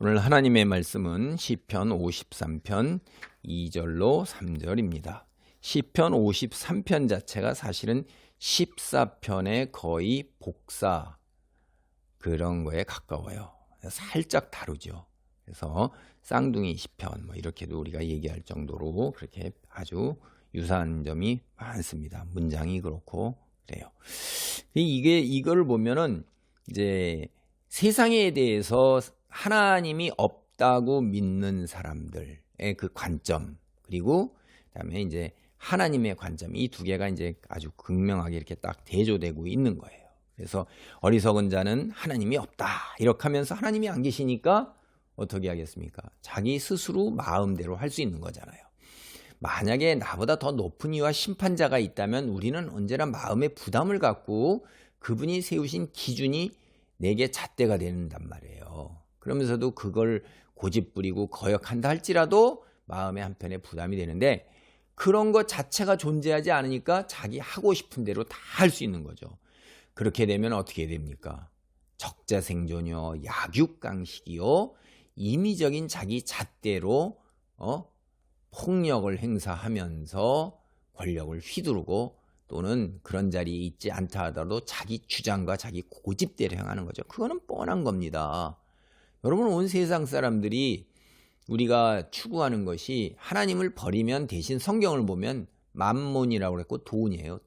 오늘 하나님의 말씀은 시편 53편 2절로 3절입니다. 시편 53편 자체가 사실은 14편의 거의 복사 그런 거에 가까워요. 살짝 다르죠. 그래서 쌍둥이 시편 이렇게도 우리가 얘기할 정도로 그렇게 아주 유사한 점이 많습니다. 문장이 그렇고 그래요. 이걸 보면은 이제 세상에 대해서 하나님이 없다고 믿는 사람들의 그 관점, 그리고 그다음에 이제 하나님의 관점, 이 두 개가 이제 아주 극명하게 이렇게 딱 대조되고 있는 거예요. 그래서 어리석은 자는 하나님이 없다 이렇게 하면서 하나님이 안 계시니까 어떻게 하겠습니까? 자기 스스로 마음대로 할 수 있는 거잖아요. 만약에 나보다 더 높은 이와 심판자가 있다면 우리는 언제나 마음의 부담을 갖고 그분이 세우신 기준이 내게 잣대가 된단 말이에요. 그러면서도 그걸 고집부리고 거역한다 할지라도 마음의 한편에 부담이 되는데, 그런 것 자체가 존재하지 않으니까 자기 하고 싶은 대로 다 할 수 있는 거죠. 그렇게 되면 어떻게 됩니까? 적자생존이요, 약육강식이요, 임의적인 자기 잣대로 폭력을 행사하면서 권력을 휘두르고, 또는 그런 자리에 있지 않다 하더라도 자기 주장과 자기 고집대로 행하는 거죠. 그거는 뻔한 겁니다. 여러분, 온 세상 사람들이 우리가 추구하는 것이 하나님을 버리면 대신 성경을 보면 만몬이라고 그랬고 돈이에요.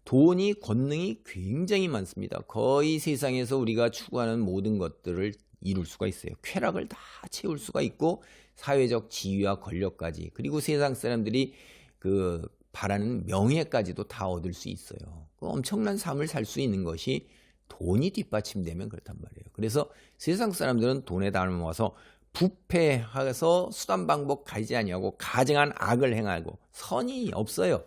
돈이 권능이 굉장히 많습니다. 거의 세상에서 우리가 추구하는 모든 것들을 이룰 수가 있어요. 쾌락을 다 채울 수가 있고 사회적 지위와 권력까지, 그리고 세상 사람들이 그 바라는 명예까지도 다 얻을 수 있어요. 그 엄청난 삶을 살 수 있는 것이 돈이 뒷받침되면 그렇단 말이에요. 그래서 세상 사람들은 돈에 닮아서 부패해서 수단 방법 가지 아니하고 가증한 악을 행하고 선이 없어요.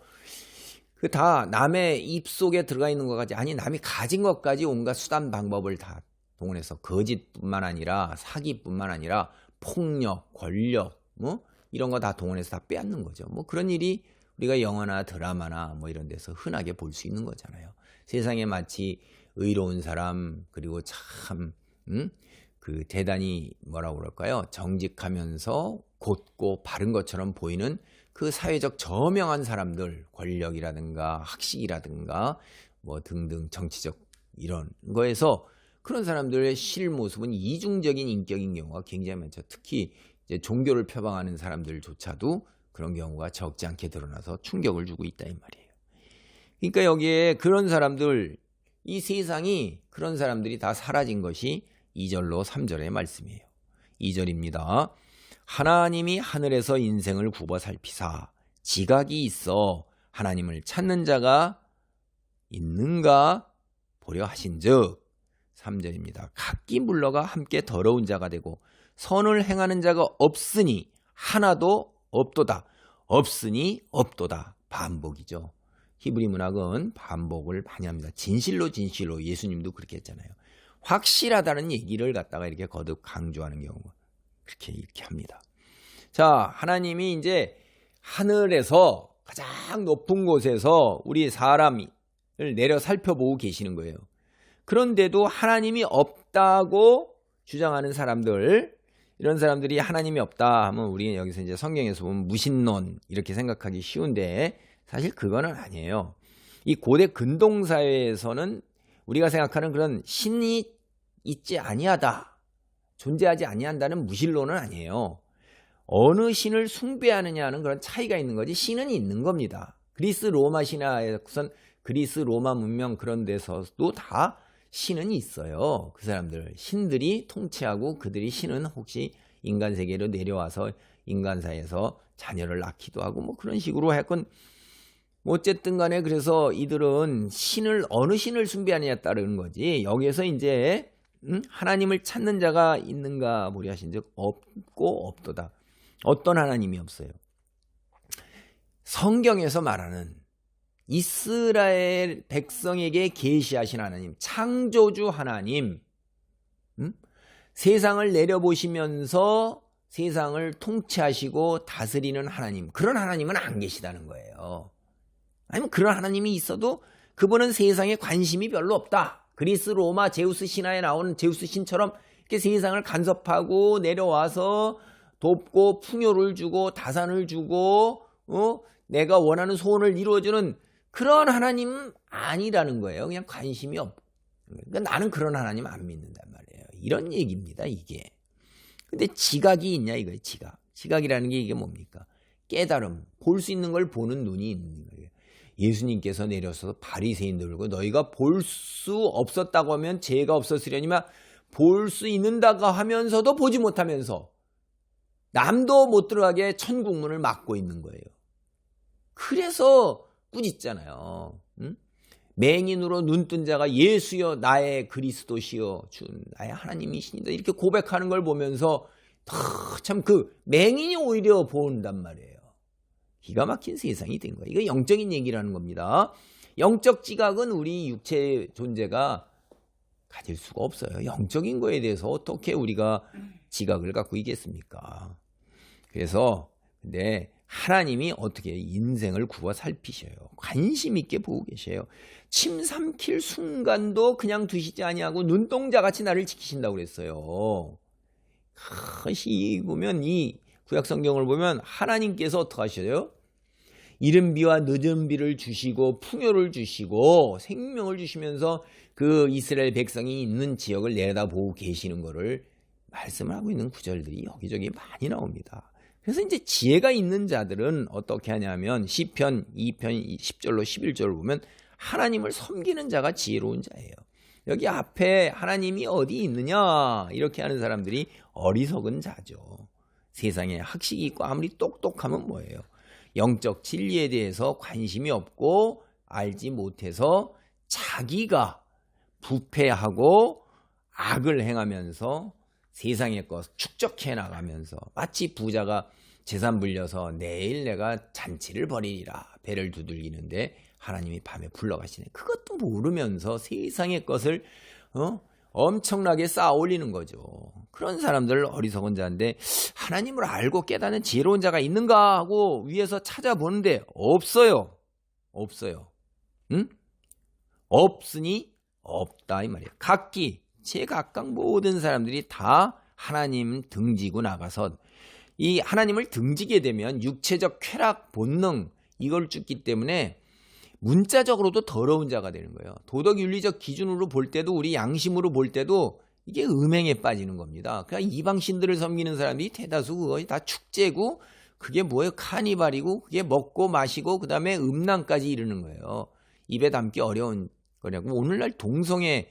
그 다 남의 입속에 들어가 있는 것까지, 아니 남이 가진 것까지 온갖 수단 방법을 다 동원해서 거짓뿐만 아니라 사기뿐만 아니라 폭력, 권력 이런 거 다 동원해서 다 빼앗는 거죠. 그런 일이 우리가 영화나 드라마나 이런 데서 흔하게 볼 수 있는 거잖아요. 세상에 마치 의로운 사람, 그리고 참 그 대단히 뭐라고 그럴까요? 정직하면서 곧고 바른 것처럼 보이는 그 사회적 저명한 사람들, 권력이라든가 학식이라든가 등등 정치적 이런 거에서 그런 사람들의 실모습은 이중적인 인격인 경우가 굉장히 많죠. 특히 이제 종교를 표방하는 사람들조차도 그런 경우가 적지 않게 드러나서 충격을 주고 있다 이 말이에요. 그러니까 여기에 그런 사람들, 이 세상이 그런 사람들이 다 사라진 것이 2절로 3절의 말씀이에요. 2절입니다. 하나님이 하늘에서 인생을 굽어 살피사 지각이 있어 하나님을 찾는 자가 있는가 보려 하신즉. 3절입니다. 각기 물러가 함께 더러운 자가 되고 선을 행하는 자가 없으니 하나도 없도다. 없으니 없도다. 반복이죠. 히브리 문학은 반복을 많이 합니다. 진실로 예수님도 그렇게 했잖아요. 확실하다는 얘기를 갖다가 이렇게 거듭 강조하는 경우가 이렇게 합니다. 자, 하나님이 이제 하늘에서 가장 높은 곳에서 우리 사람을 내려 살펴보고 계시는 거예요. 그런데도 하나님이 없다고 주장하는 사람들, 이런 사람들이 하나님이 없다 하면 우리는 여기서 이제 성경에서 보면 무신론 이렇게 생각하기 쉬운데, 사실 그거는 아니에요. 이 고대 근동사회에서는 우리가 생각하는 그런 신이 있지 아니하다, 존재하지 아니한다는 무신론은 아니에요. 어느 신을 숭배하느냐는 그런 차이가 있는 거지 신은 있는 겁니다. 그리스 로마 신화에선 그리스 로마 문명 그런 데서도 다 신은 있어요. 그 사람들 신들이 통치하고 그들이 신은 혹시 인간 세계로 내려와서 인간 사이에서 자녀를 낳기도 하고 그런 식으로 하여간 어쨌든 간에 그래서 이들은 어느 신을 숭배하느냐에 따르는 거지, 여기에서 이제 하나님을 찾는 자가 있는가 보리 하신즉 없고 없도다. 어떤 하나님이 없어요? 성경에서 말하는 이스라엘 백성에게 계시하신 하나님, 창조주 하나님, 세상을 내려보시면서 세상을 통치하시고 다스리는 하나님, 그런 하나님은 안 계시다는 거예요. 아니면 그런 하나님이 있어도 그분은 세상에 관심이 별로 없다. 그리스 로마 제우스 신화에 나오는 제우스 신처럼 이렇게 세상을 간섭하고 내려와서 돕고 풍요를 주고 다산을 주고 내가 원하는 소원을 이루어주는 그런 하나님 아니라는 거예요. 그냥 관심이 없고. 그러니까 나는 그런 하나님 안 믿는단 말이에요. 이런 얘기입니다, 이게. 근데 지각이 있냐 이거예요. 지각이라는 게 이게 뭡니까? 깨달음, 볼 수 있는 걸 보는 눈이 있는 거예요. 예수님께서 내려서 바리새인들과 너희가 볼 수 없었다고 하면 죄가 없었으려니만 볼 수 있는다고 하면서도 보지 못하면서 남도 못 들어가게 천국문을 막고 있는 거예요. 그래서 꾸짖잖아요. 응? 맹인으로 눈뜬 자가 예수여 나의 그리스도시여 주 나의 하나님이시니다 이렇게 고백하는 걸 보면서 참 그 맹인이 오히려 본단 말이에요. 기가 막힌 세상이 된 거예요. 이거 영적인 얘기라는 겁니다. 영적 지각은 우리 육체 존재가 가질 수가 없어요. 영적인 거에 대해서 어떻게 우리가 지각을 갖고 있겠습니까? 그래서 근데 하나님이 어떻게 인생을 굽어 살피셔요. 관심 있게 보고 계셔요. 침 삼킬 순간도 그냥 두시지 아니하고 눈동자같이 나를 지키신다고 그랬어요. 이 보면 이 구약 성경을 보면 하나님께서 어떻게 하셔요? 이른 비와 늦은 비를 주시고 풍요를 주시고 생명을 주시면서 그 이스라엘 백성이 있는 지역을 내다보고 계시는 거를 말씀을 하고 있는 구절들이 여기저기 많이 나옵니다. 그래서 이제 지혜가 있는 자들은 어떻게 하냐면 시편 2편 10절로 11절을 보면 하나님을 섬기는 자가 지혜로운 자예요. 여기 앞에 하나님이 어디 있느냐 이렇게 하는 사람들이 어리석은 자죠. 세상에 학식이 있고 아무리 똑똑하면 뭐예요? 영적 진리에 대해서 관심이 없고 알지 못해서 자기가 부패하고 악을 행하면서 세상의 것 축적해 나가면서 마치 부자가 재산 불려서 내일 내가 잔치를 벌이리라 배를 두들기는데 하나님이 밤에 불러가시네. 그것도 모르면서 세상의 것을 엄청나게 쌓아 올리는 거죠. 그런 사람들 어리석은 자인데 하나님을 알고 깨닫는 지혜로운 자가 있는가 하고 위에서 찾아보는데 없어요. 응? 없으니 없다 이 말이에요. 각기 제각각 모든 사람들이 다 하나님 등지고 나가서 이 하나님을 등지게 되면 육체적 쾌락 본능 이걸 쫓기 때문에 문자적으로도 더러운 자가 되는 거예요. 도덕윤리적 기준으로 볼 때도 우리 양심으로 볼 때도 이게 음행에 빠지는 겁니다. 그러니까 이방신들을 섬기는 사람들이 대다수 그것이 다 축제고 그게 뭐예요? 카니발이고 그게 먹고 마시고 그 다음에 음란까지 이르는 거예요. 입에 담기 어려운 거냐고. 오늘날 동성애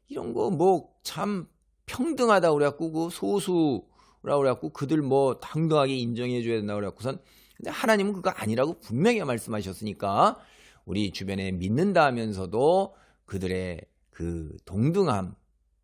이런 거 뭐 참 평등하다 그래갖고 그 소수라고 그래갖고 그들 뭐 당당하게 인정해 줘야 된다고 그래갖고선 근데 하나님은 그거 아니라고 분명히 말씀하셨으니까 우리 주변에 믿는다 하면서도 그들의 그 동등함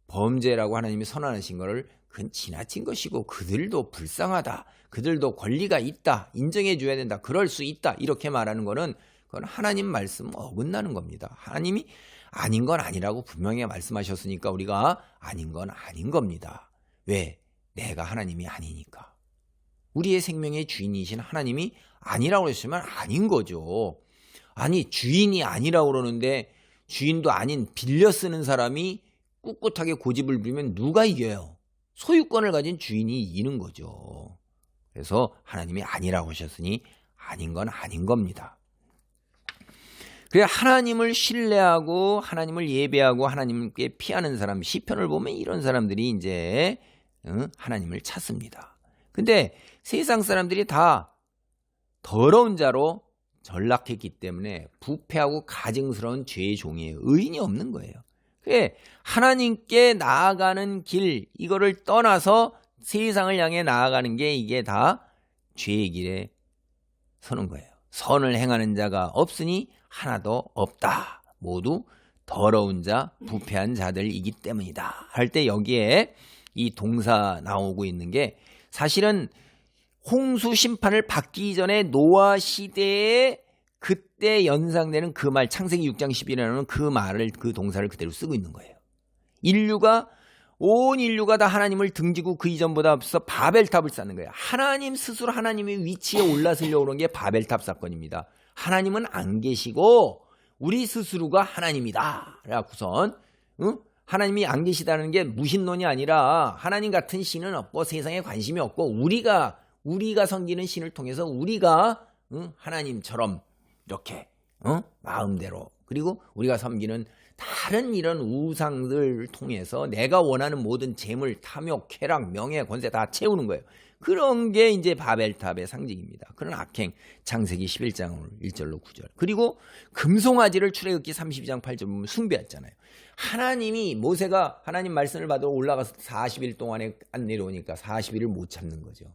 범죄라고 하나님이 선언하신 거를 그건 지나친 것이고 그들도 불쌍하다 그들도 권리가 있다 인정해 줘야 된다 그럴 수 있다 이렇게 말하는 거는 그건 하나님 말씀 어긋나는 겁니다. 하나님이 아닌 건 아니라고 분명히 말씀하셨으니까 우리가 아닌 건 아닌 겁니다. 왜? 내가 하나님이 아니니까. 우리의 생명의 주인이신 하나님이 아니라고 했으면 아닌 거죠. 아니 주인이 아니라고 그러는데 주인도 아닌 빌려 쓰는 사람이 꿋꿋하게 고집을 부리면 누가 이겨요? 소유권을 가진 주인이 이기는 거죠. 그래서 하나님이 아니라고 하셨으니 아닌 건 아닌 겁니다. 그래 하나님을 신뢰하고 하나님을 예배하고 하나님께 피하는 사람 시편을 보면 이런 사람들이 이제 하나님을 찾습니다. 근데 세상 사람들이 다 더러운 자로 전락했기 때문에 부패하고 가증스러운 죄의 종이에요. 의인이 없는 거예요. 그래 하나님께 나아가는 길 이거를 떠나서 세상을 향해 나아가는 게 이게 다 죄의 길에 서는 거예요. 선을 행하는 자가 없으니 하나도 없다. 모두 더러운 자, 부패한 자들이기 때문이다. 할 때 여기에 이 동사 나오고 있는 게 사실은 홍수 심판을 받기 전에 노아 시대에 그때 연상되는 그 말 창세기 6장 10이라는 그 말을 그 동사를 그대로 쓰고 있는 거예요. 온 인류가 다 하나님을 등지고 그 이전보다 앞서 바벨탑을 쌓는 거예요. 하나님 스스로 하나님의 위치에 올라서려고 그런 게 바벨탑 사건입니다. 하나님은 안 계시고 우리 스스로가 하나님이다. 그래갖고선 하나님이 안 계시다는 게 무신론이 아니라 하나님 같은 신은 없고 세상에 관심이 없고 우리가 섬기는 신을 통해서 우리가 하나님처럼 이렇게 마음대로 그리고 우리가 섬기는 다른 이런 우상들을 통해서 내가 원하는 모든 재물, 탐욕, 쾌락, 명예, 권세 다 채우는 거예요. 그런 게 이제 바벨탑의 상징입니다. 그런 악행, 창세기 11장 1절로 9절. 그리고 금송아지를 출애굽기 32장 8절 보면 숭배했잖아요. 하나님이 모세가 하나님 말씀을 받으러 올라가서 40일 동안에 안 내려오니까 40일을 못 참는 거죠.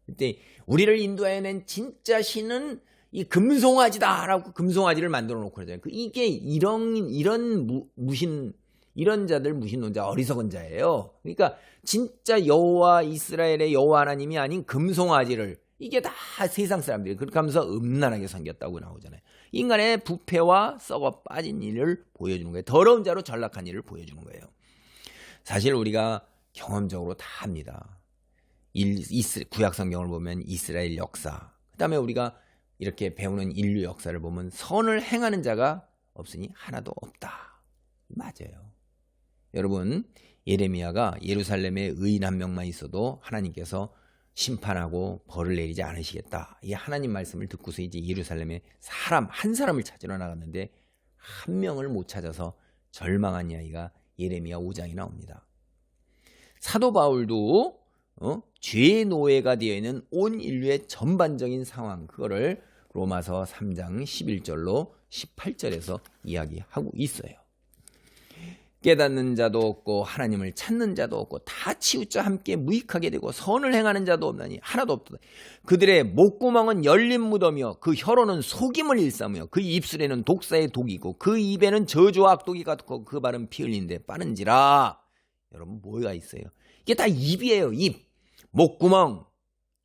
그때 우리를 인도해낸 진짜 신은 이 금송아지다라고 금송아지를 만들어 놓고 그러잖아요. 이게 이런 자들 무신론자 어리석은 자예요. 그러니까 진짜 여호와 이스라엘의 여호와 하나님이 아닌 금송아지를 이게 다 세상 사람들이 그렇게 하면서 음란하게 섬겼다고 나오잖아요. 인간의 부패와 썩어 빠진 일을 보여주는 거예요. 더러운 자로 전락한 일을 보여주는 거예요. 사실 우리가 경험적으로 다 합니다. 구약 성경을 보면 이스라엘 역사, 그 다음에 우리가 이렇게 배우는 인류 역사를 보면 선을 행하는 자가 없으니 하나도 없다. 맞아요. 여러분, 예레미야가 예루살렘에 의인 한 명만 있어도 하나님께서 심판하고 벌을 내리지 않으시겠다. 이 하나님 말씀을 듣고서 이제 예루살렘에 한 사람을 찾으러 나갔는데 한 명을 못 찾아서 절망한 이야기가 예레미야 5장에 나옵니다. 사도 바울도 죄의 노예가 되어 있는 온 인류의 전반적인 상황, 그거를 로마서 3장 11절로 18절에서 이야기하고 있어요. 깨닫는 자도 없고 하나님을 찾는 자도 없고 다 치우쳐 함께 무익하게 되고 선을 행하는 자도 없나니 하나도 없다. 그들의 목구멍은 열린 무덤이요 그 혀로는 속임을 일삼으며 그 입술에는 독사의 독이고 그 입에는 저주와 악독이 같고 그 발은 피 흘리는데 빠른지라. 여러분 뭐가 있어요? 이게 다 입이에요. 입, 목구멍,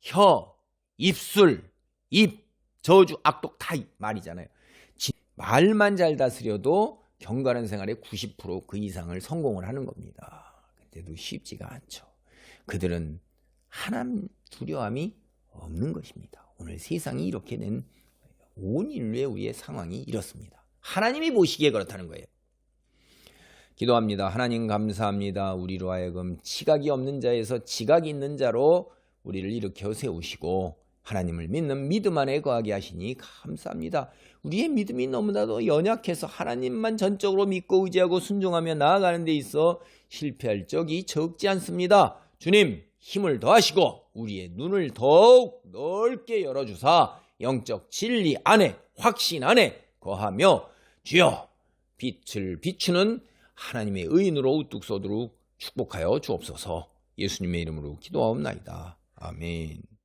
혀, 입술, 입, 저주, 악독 다 말이잖아요. 말만 잘 다스려도 경건한 생활의 90% 그 이상을 성공을 하는 겁니다. 그런데도 쉽지가 않죠. 그들은 하나님 두려움이 없는 것입니다. 오늘 세상이 이렇게 된 온 인류의 우리의 상황이 이렇습니다. 하나님이 보시기에 그렇다는 거예요. 기도합니다. 하나님 감사합니다. 우리로 하여금 지각이 없는 자에서 지각이 있는 자로 우리를 일으켜 세우시고 하나님을 믿는 믿음 안에 거하게 하시니 감사합니다. 우리의 믿음이 너무나도 연약해서 하나님만 전적으로 믿고 의지하고 순종하며 나아가는 데 있어 실패할 적이 적지 않습니다. 주님 힘을 더하시고 우리의 눈을 더욱 넓게 열어주사 영적 진리 안에 확신 안에 거하며 주여 빛을 비추는 하나님의 의인으로 우뚝 서도록 축복하여 주옵소서. 예수님의 이름으로 기도하옵나이다. 아멘.